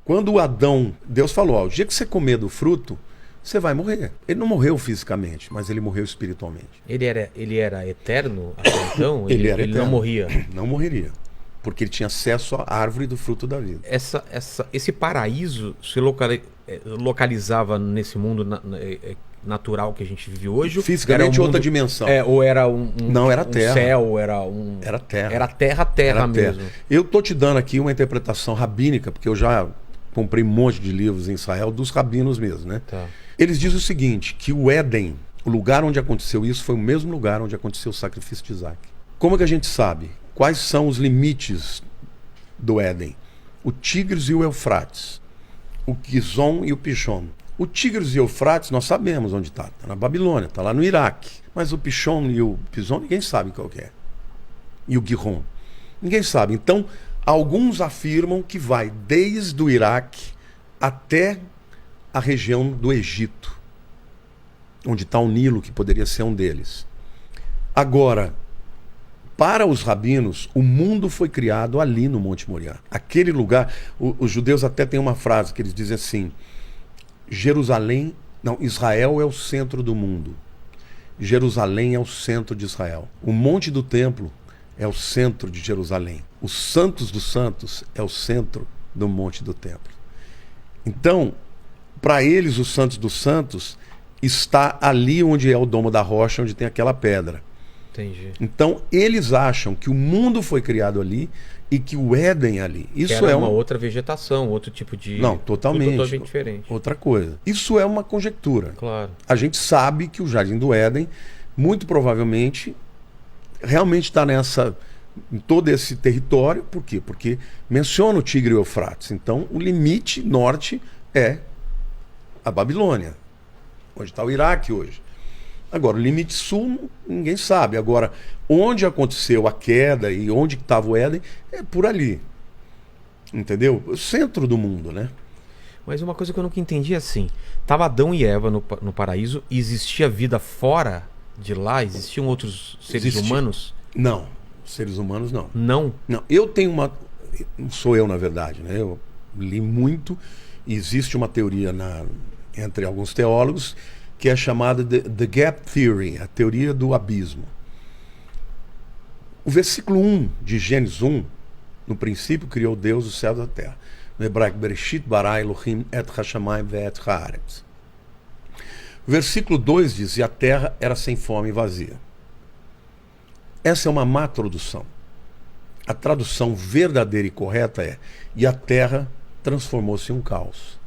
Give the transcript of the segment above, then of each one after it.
Quando Adão, Deus falou, ó, o dia que você comer do fruto, você vai morrer. Ele não morreu fisicamente, mas ele morreu espiritualmente. Ele era eterno até então? Ele era ele não eterno. morria? Não morreria. Porque ele tinha acesso à árvore do fruto da vida. Esse paraíso se localizava nesse mundo natural que a gente vive hoje? Fisicamente outra dimensão. Ou era não, era terra. Céu, Era terra. Era terra mesmo. Eu tô te dando aqui uma interpretação rabínica, porque eu já comprei um monte de livros em Israel, dos rabinos mesmo, né? Tá. Eles dizem o seguinte, que o Éden, o lugar onde aconteceu isso, foi o mesmo lugar onde aconteceu o sacrifício de Isaac. Como é que a gente sabe? Quais são os limites do Éden? O Tigres e o Eufrates. O Gizon e o Pishon. O Tigres e o Eufrates nós sabemos onde está. Está na Babilônia, está lá no Iraque. Mas o Pishon e o Pison ninguém sabe qual que é. E o Gihon. Ninguém sabe. Então, alguns afirmam que vai desde o Iraque até a região do Egito, onde está o Nilo, que poderia ser um deles. Agora, para os rabinos, o mundo foi criado ali no Monte Moriá. Aquele lugar, os judeus até têm uma frase que eles dizem assim, Israel é o centro do mundo. Jerusalém é o centro de Israel. O Monte do Templo é o centro de Jerusalém. Os Santos dos Santos é o centro do Monte do Templo. Então, para eles, os Santos dos Santos está ali onde é o Domo da Rocha, onde tem aquela pedra. Entendi. Então, eles acham que o mundo foi criado ali e que o Éden é ali. Isso era uma outra vegetação, outro tipo de... Não, totalmente. Totalmente diferente. Outra coisa. Isso é uma conjectura. Claro. A gente sabe que o Jardim do Éden, muito provavelmente, realmente está em todo esse território. Por quê? Porque menciona o Tigre e o Eufrates. Então, o limite norte é a Babilônia, onde está o Iraque hoje. Agora, o limite sul, ninguém sabe. Agora, onde aconteceu a queda e onde estava o Éden, é por ali. Entendeu? O centro do mundo, né? Mas uma coisa que eu nunca entendi é assim, tava Adão e Eva no paraíso, e existia vida fora de lá? Existiam outros seres humanos? Não, seres humanos não. Não? Não, eu tenho uma... Não sou eu, na verdade, né? Eu li muito, e existe uma teoria entre alguns teólogos que é chamada de The Gap Theory, a teoria do abismo. O versículo 1 de Gênesis 1, no princípio criou Deus o céu e a terra. No hebraico, Bereshit bara Elohim et hashamayim ve'et haaretz. O versículo 2 diz, e a terra era sem fome e vazia. Essa é uma má tradução. A tradução verdadeira e correta é, e a terra transformou-se em um caos.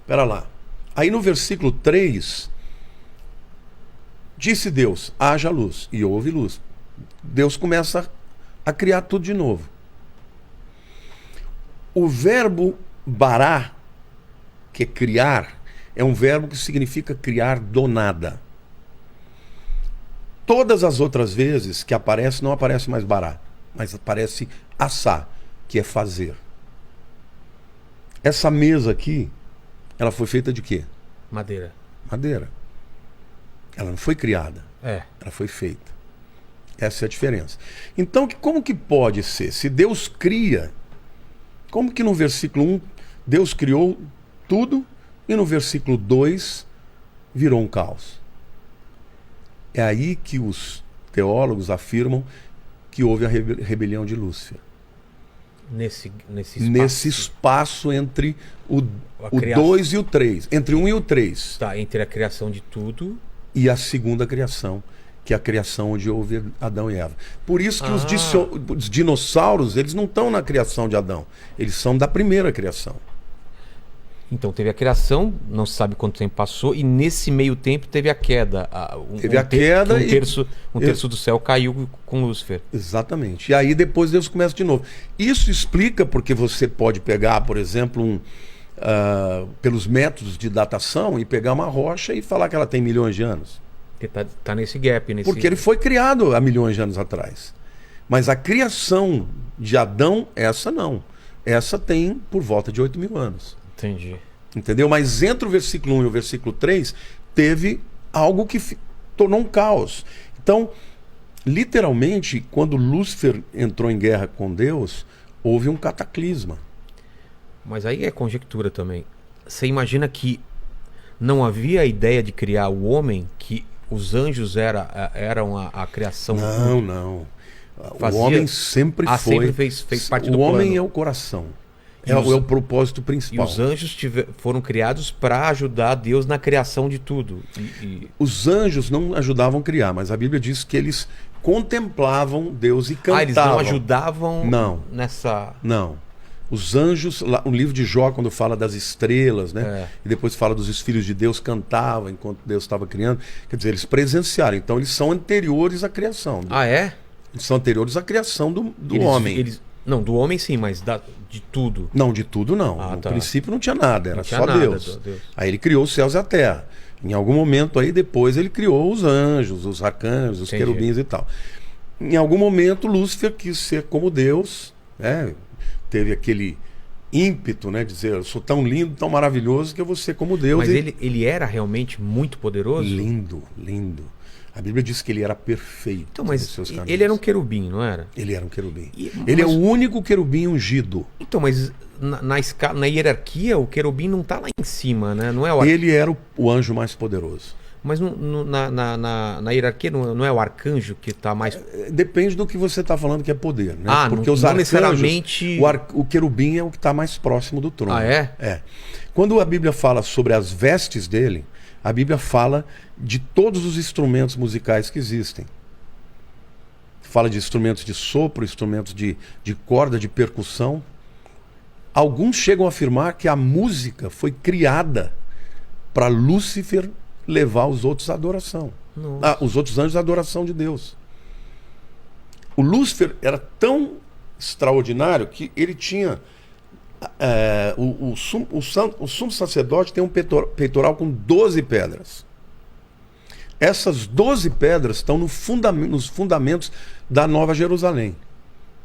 Espera lá. Aí no versículo 3, disse Deus, haja luz, e houve luz. Deus começa a criar tudo de novo. O verbo bará, que é criar, é um verbo que significa criar do nada. Todas as outras vezes que aparece, não aparece mais bará, mas aparece assá, que é fazer. Essa mesa aqui, ela foi feita de quê? Madeira. Madeira. Ela não foi criada. Ela foi feita. Essa é a diferença. Então, como que pode ser? Se Deus cria, como que no versículo 1 Deus criou tudo e no versículo 2 virou um caos? É aí que os teólogos afirmam que houve a rebelião de Lúcifer. Nesse espaço entre o 2 e o 3. Entre 1 e o 3. Tá, entre a criação de tudo e a segunda criação, que é a criação onde houve Adão e Eva. Por isso que os dinossauros, eles não estão na criação de Adão. Eles são da primeira criação. Então teve a criação, não se sabe quanto tempo passou, e nesse meio tempo teve a queda. Um terço do céu caiu com Lúcifer. Exatamente. E aí depois Deus começa de novo. Isso explica porque você pode pegar, por exemplo, pelos métodos de datação, e pegar uma rocha e falar que ela tem milhões de anos. Porque tá nesse gap. Porque ele foi criado há milhões de anos atrás. Mas a criação de Adão, essa não. Essa tem por volta de 8.000 anos. Entendi. Entendeu? Mas entre o versículo 1 e o versículo 3, teve algo que tornou um caos. Então, literalmente, quando Lúcifer entrou em guerra com Deus, houve um cataclisma. Mas aí é conjectura também. Você imagina que não havia a ideia de criar o homem, que os anjos eram a criação? Não. O homem sempre foi. Sempre fez parte do plano. O homem é o coração. É o propósito E principal. os anjos foram criados para ajudar Deus na criação de tudo. Os anjos não ajudavam a criar, mas a Bíblia diz que eles contemplavam Deus e cantavam. Eles não ajudavam Não. nessa... Não. Os anjos, lá, o livro de Jó, quando fala das estrelas, né? E depois fala dos filhos de Deus, cantavam enquanto Deus estava criando. Quer dizer, eles presenciaram. Então, eles são anteriores à criação. Ah, é? Eles são anteriores à criação do homem. Não, do homem sim, mas de tudo. Não, de tudo não. No princípio não tinha nada, era só Deus. Aí ele criou os céus e a terra. Em algum momento aí depois ele criou os anjos, os arcanjos, os querubins e tal. Em algum momento Lúcifer quis ser como Deus, né? Teve aquele ímpeto, né? Dizer, eu sou tão lindo, tão maravilhoso que eu vou ser como Deus. Mas ele era realmente muito poderoso? Lindo. A Bíblia diz que ele era perfeito. Então, mas ele era um querubim, não era? Ele era um querubim. Ele é o único querubim ungido. Então, mas na hierarquia, o querubim não está lá em cima, né? Não é Ele era o anjo mais poderoso. Mas na hierarquia não é o arcanjo que está mais... Depende do que você está falando que é poder, né? Porque os arcanjos, necessariamente... o querubim é o que está mais próximo do trono. Ah, é? É. Quando a Bíblia fala sobre as vestes dele, a Bíblia fala de todos os instrumentos musicais que existem. Fala de instrumentos de sopro, instrumentos de corda, de percussão. Alguns chegam a afirmar que a música foi criada para Lúcifer levar os outros à adoração. Os outros anjos à adoração de Deus. O Lúcifer era tão extraordinário que ele tinha... o sumo sacerdote tem um peitoral com 12 pedras. Essas 12 pedras estão nos fundamentos da Nova Jerusalém.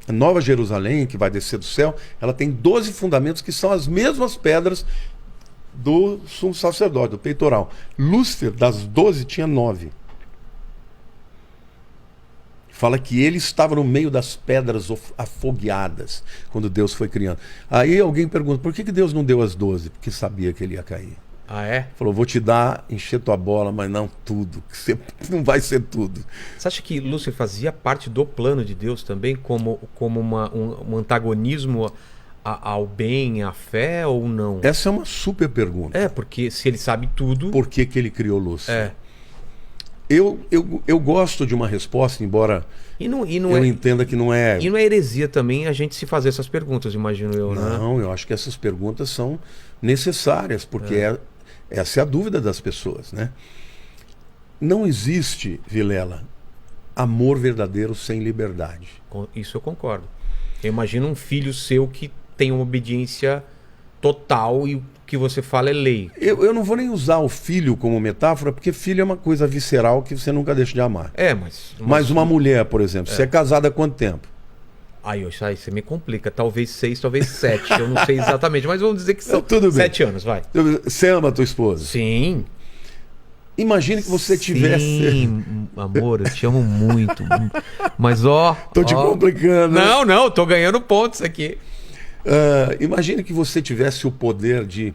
A Nova Jerusalém, que vai descer do céu, ela tem 12 fundamentos que são as mesmas pedras do sumo sacerdote, do peitoral. Lúcifer, das 12, tinha 9. Fala que ele estava no meio das pedras afogueadas quando Deus foi criando. Aí alguém pergunta, por que Deus não deu as 12? Porque sabia que ele ia cair. Ah, é? Falou, vou te dar, encher tua bola, mas não tudo. Não vai ser tudo. Você acha que Lúcifer fazia parte do plano de Deus também, como um antagonismo ao bem, à fé, ou não? Essa é uma super pergunta. Porque se ele sabe tudo... Por que ele criou Lúcifer? Eu gosto de uma resposta, embora eu entenda que não é... E não é heresia também a gente se fazer essas perguntas, imagino eu, né? Não, eu acho que essas perguntas são necessárias, porque essa é a dúvida das pessoas, né? Não existe, Vilela, amor verdadeiro sem liberdade. Isso eu concordo. Eu imagino um filho seu que tem uma obediência total e o que você fala é lei. Eu não vou nem usar o filho como metáfora, porque filho é uma coisa visceral que você nunca deixa de amar. Mas uma mulher, por exemplo, você é casada há quanto tempo? Aí você me complica. Talvez 6, talvez 7. Eu não sei exatamente, mas vamos dizer que são 7 anos, vai. Você ama a tua esposa? Sim. Imagine que você tivesse... Sim, amor, eu te amo muito. Mas Tô te complicando. Não, tô ganhando pontos aqui. Imagine que você tivesse o poder de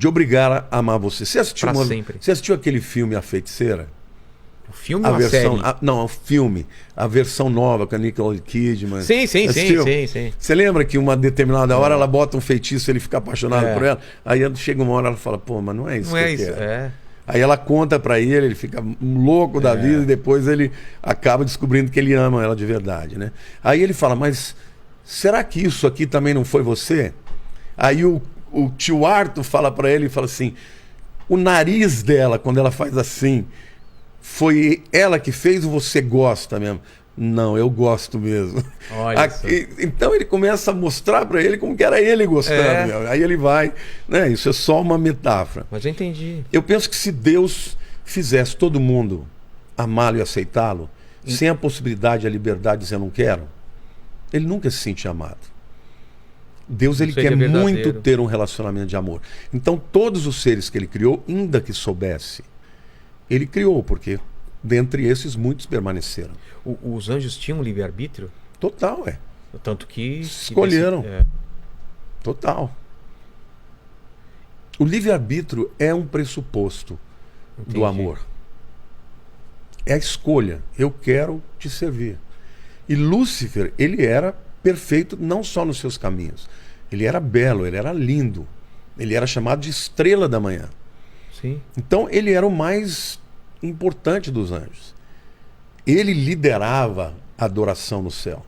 obrigar a amar você. Você assistiu aquele filme A Feiticeira? O filme ou a série? Não, o filme. A versão nova com a Nicole Kidman. Sim. Você lembra que uma determinada hora ela bota um feitiço e ele fica apaixonado por ela? Aí chega uma hora ela fala, pô, mas não é isso que eu quero. Aí ela conta pra ele fica louco da vida e depois ele acaba descobrindo que ele ama ela de verdade, né? Aí ele fala, mas será que isso aqui também não foi você? Aí o tio Arthur fala pra ele e fala assim, o nariz dela, quando ela faz assim, foi ela que fez ou você gosta mesmo? Não, eu gosto mesmo. Olha então ele começa a mostrar para ele como que era ele gostando. Aí ele vai, né? Isso é só uma metáfora. Mas eu entendi. Eu penso que se Deus fizesse todo mundo amá-lo e aceitá-lo, sem a possibilidade e a liberdade de dizer eu não quero, ele nunca se sente amado. Deus ele quer muito ter um relacionamento de amor. Então todos os seres que ele criou, ainda que soubesse, ele criou, porque dentre esses muitos permaneceram. Os anjos tinham livre-arbítrio? Total, Tanto que... escolheram. Total. O livre-arbítrio é um pressuposto Entendi. do amor. É a escolha. Eu quero te servir. E Lúcifer, ele era perfeito não só nos seus caminhos. Ele era belo, ele era lindo. Ele era chamado de estrela da manhã. Sim. Então ele era o mais importante dos anjos. Ele liderava a adoração no céu.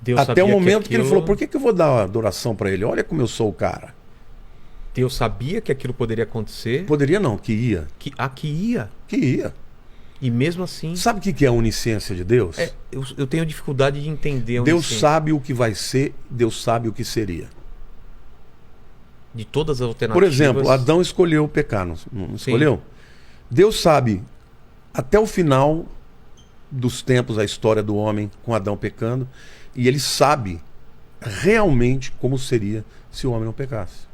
Deus Até o sabia momento que ele aquilo- falou, por que eu vou dar adoração para ele? Olha como eu sou o cara. Deus sabia que aquilo poderia acontecer, Poderia não, que ia. que ia. Que ia. E mesmo assim, Sabe o que é a onisciência de Deus? eu tenho dificuldade de entender a Deus onisciência sabe o que vai ser, Deus sabe o que seria. de todas as alternativas. Por exemplo, Adão escolheu pecar, não escolheu? Deus sabe até o final dos tempos a história do homem com Adão pecando, e ele sabe realmente como seria se o homem não pecasse.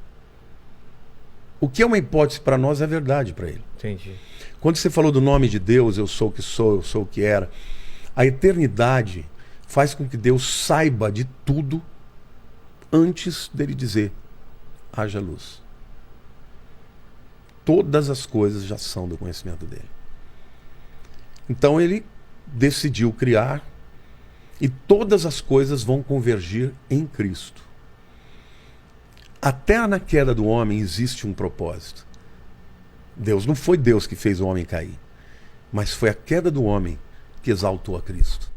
O que é uma hipótese para nós é verdade para ele. Entendi. Quando você falou do nome de Deus, eu sou o que sou, eu sou o que era, a eternidade faz com que Deus saiba de tudo antes dele dizer, haja luz. Todas as coisas já são do conhecimento dele. Então ele decidiu criar e todas as coisas vão convergir em Cristo. Até na queda do homem existe um propósito. Deus não foi Deus que fez o homem cair, mas foi a queda do homem que exaltou a Cristo.